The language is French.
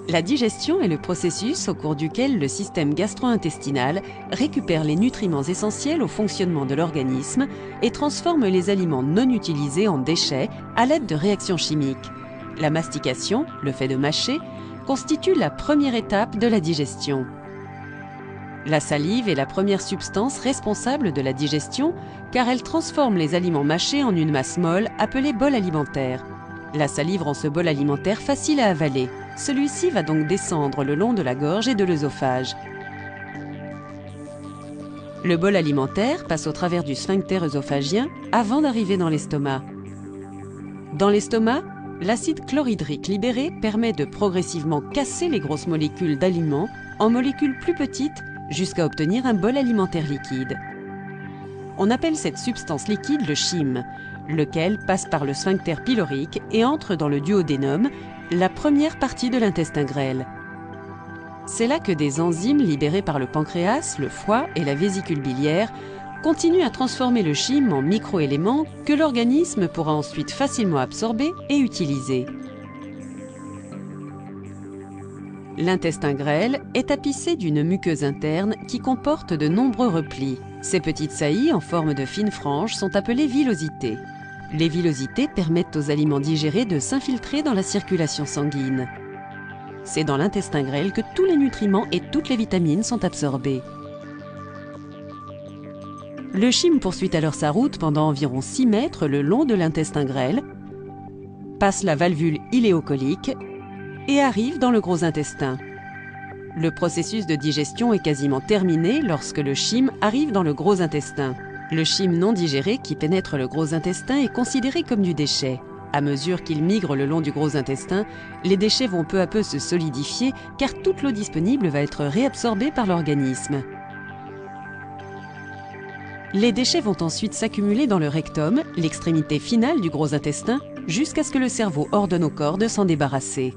La digestion est le processus au cours duquel le système gastro-intestinal récupère les nutriments essentiels au fonctionnement de l'organisme et transforme les aliments non utilisés en déchets à l'aide de réactions chimiques. La mastication, le fait de mâcher, constitue la première étape de la digestion. La salive est la première substance responsable de la digestion car elle transforme les aliments mâchés en une masse molle appelée bol alimentaire. La salive rend ce bol alimentaire facile à avaler. Celui-ci va donc descendre le long de la gorge et de l'œsophage. Le bol alimentaire passe au travers du sphincter œsophagien avant d'arriver dans l'estomac. Dans l'estomac, l'acide chlorhydrique libéré permet de progressivement casser les grosses molécules d'aliments en molécules plus petites jusqu'à obtenir un bol alimentaire liquide. On appelle cette substance liquide le chyme, lequel passe par le sphincter pylorique et entre dans le duodénum, la première partie de l'intestin grêle. C'est là que des enzymes libérées par le pancréas, le foie et la vésicule biliaire continuent à transformer le chyme en microéléments que l'organisme pourra ensuite facilement absorber et utiliser. L'intestin grêle est tapissé d'une muqueuse interne qui comporte de nombreux replis. Ces petites saillies en forme de fines franges sont appelées villosités. Les villosités permettent aux aliments digérés de s'infiltrer dans la circulation sanguine. C'est dans l'intestin grêle que tous les nutriments et toutes les vitamines sont absorbés. Le chyme poursuit alors sa route pendant environ 6 mètres le long de l'intestin grêle, passe la valvule iléocolique et arrive dans le gros intestin. Le processus de digestion est quasiment terminé lorsque le chyme arrive dans le gros intestin. Le chyme non digéré qui pénètre le gros intestin est considéré comme du déchet. À mesure qu'il migre le long du gros intestin, les déchets vont peu à peu se solidifier car toute l'eau disponible va être réabsorbée par l'organisme. Les déchets vont ensuite s'accumuler dans le rectum, l'extrémité finale du gros intestin, jusqu'à ce que le cerveau ordonne au corps de s'en débarrasser.